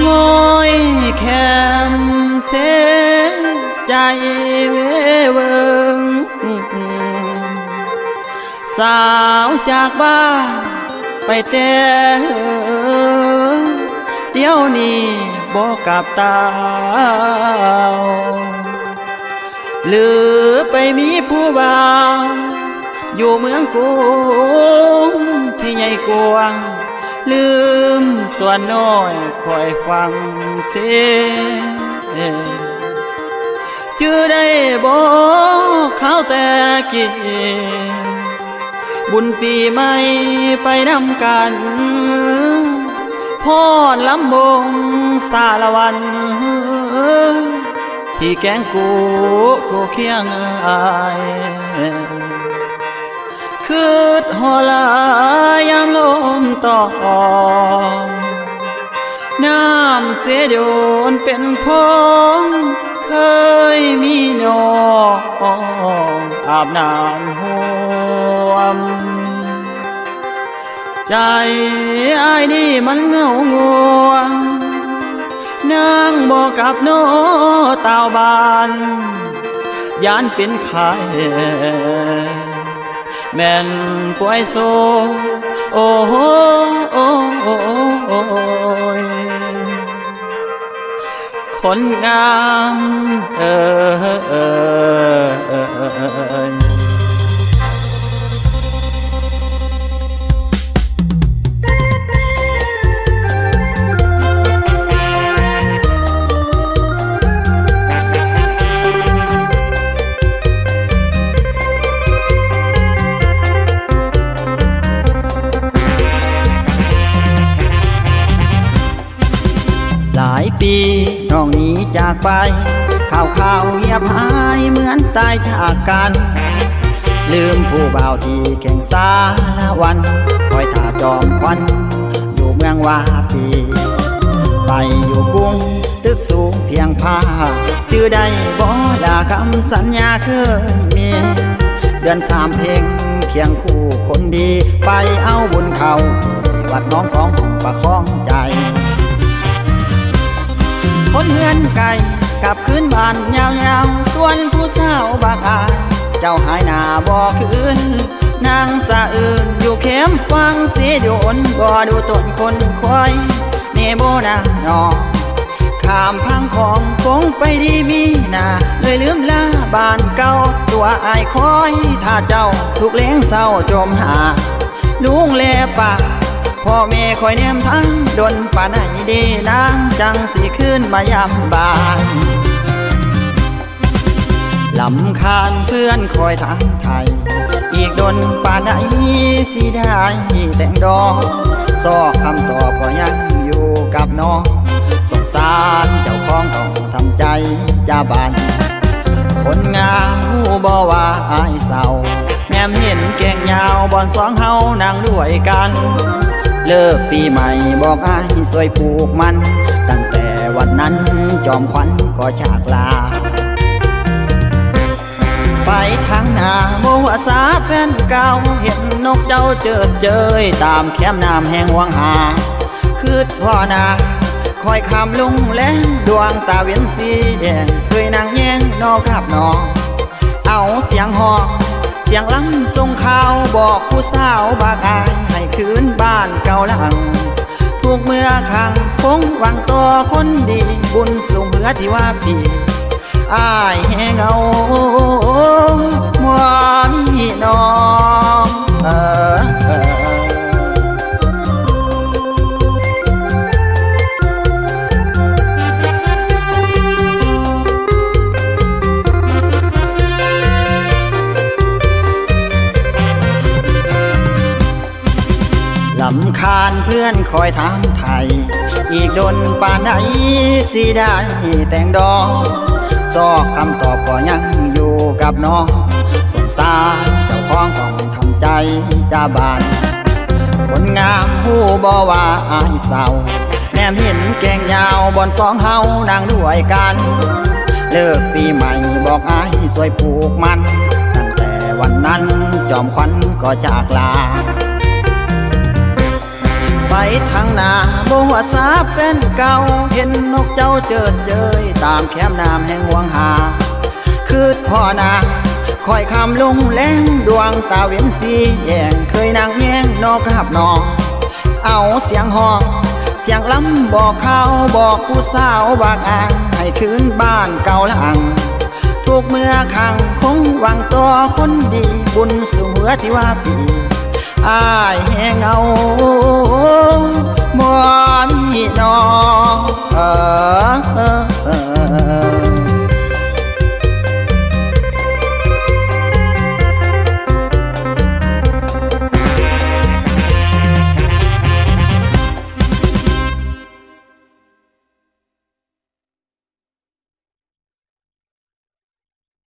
งอยแคมเสใจเวเวิงสาวจากบ้านไปแต่เดี๋ยวนี้บอกกับตาหรือไปมีผู้บ่าวอยู่เมืองกรุงที่ใหญ่กวางลืมส่วนน้อยคอยฟังเสียจื้อได้บอกเขาแต่กี่บุญปีใหม่ไปนำกันพอดลำบงสารวันที่แกงกูเคียงอายคืดหอลายามลมตอกน้ำเสียโดนเป็นพงเคยมีน้องอาบน้ำห่วมใจอ้ายนี่มันเหงาง่วงนางบอกกับโนตาวบานยานเป็นไข้แม่นป่วยโซโอ้โหคนงามหลายปีน้องหนีจากไปข่าวเงียบหายเหมือนตายจากกันลืมผู้บ่าวที่แข่งสาละวันคอยท่าจอมควันอยู่เมืองวาปีไปอยู่กรุงตึกสูงเพียงผ้าชื่อได้บ่ลาคำสัญญาเคยมีเดือนสามเพลงเคียงคู่คนดีไปเอาบุญเขาวัดน้องสองประคองใจคนเฮือนไก่กลับคืนบ้านยาวๆส่วนผู้สาวบากอายเจ้าหายหน้าบ่คืนนางสะอื่นอยู่เข้มฟังเสียโดนบ่ดูต้นคนคอยเนโบนานอข้ามพังของคงไปดีมีนาเลยลืมลาบ้านเก่าตัวอายคอยถ้าเจ้าถูกเลี้ยงเศร้าจมหาลุงแลป่าพ่อแม่คอยแนมทั้งดนป่าไหนดีนางจังสีขึ้นมายามบ้านลำคาญเพื่อนคอยทางไทยอีกดนป่าไหนสิได้แต่งดอกต่อคำตอบก็ยังอยู่กับน้องสงสารเจ้าของต้องทำใจจาบานคนงามผู้บ่ว่าอายเศร้าแม่เห็นแกงยาวบอนสองเฮานั่งด้วยกันเลิกปีใหม่บอกอ้ายสวยผูกมันตั้งแต่วันนั้นจอมขวัญก็จากลาไปทางหน้าโมวสาแฟนเก่าเห็นนกเจ้าเจิดเจยตามแคมน้ำแห่งวังหาคืดพ่อนาคอยคำลุงแลงดวงตาเวียนสีแดงเคยนั่งแย่งนอกับนอเอาเสียงห้องเสียงล้ำส่งข่าวบอกผู้สาวบากอายให้คืนบ้านเก่าหลังทุกเมื่อครั้งคงหวังตัวคนดีบุญสูงเพื่อที่ว่าปีอ้ายแหงเอามัวมีน้องลำคาญเพื่อนคอยถามไทยอีกดนป่านไหนสิได้แต่งดอกซอกคำตอบก็ยังอยู่กับน้องสงสารเจ้าของต้องทำใจจาบานคนงามผู้บ่ว่าอายเศร้าแนมเห็นแกงยาวบอนสองเฮานั่งด้วยกันเลิกปีใหม่บอกอายสวยผูกมันตั้งแต่วันนั้นจอมขวัญก็จากลา ไปทางหน้าบ่หัวสาแฟนเก่าเห็นนกเจ้าเจิดเจยตามแคมน้ำแห่งห่วงหาคืดพ่อนาคอยคำลงแรงดวงตาเวียนสีแยงเคยนางแย่งนอกกับนองเอาเสียงห้องเสียงล้ำบอกข่าวบอกผู้สาวบากอ่างให้คืนบ้านเก่าหลังทุกเมื่อขังคงหวังตัวคนดีบุญสู่เมื่อที่ว่าปีอายแหงเอาบ่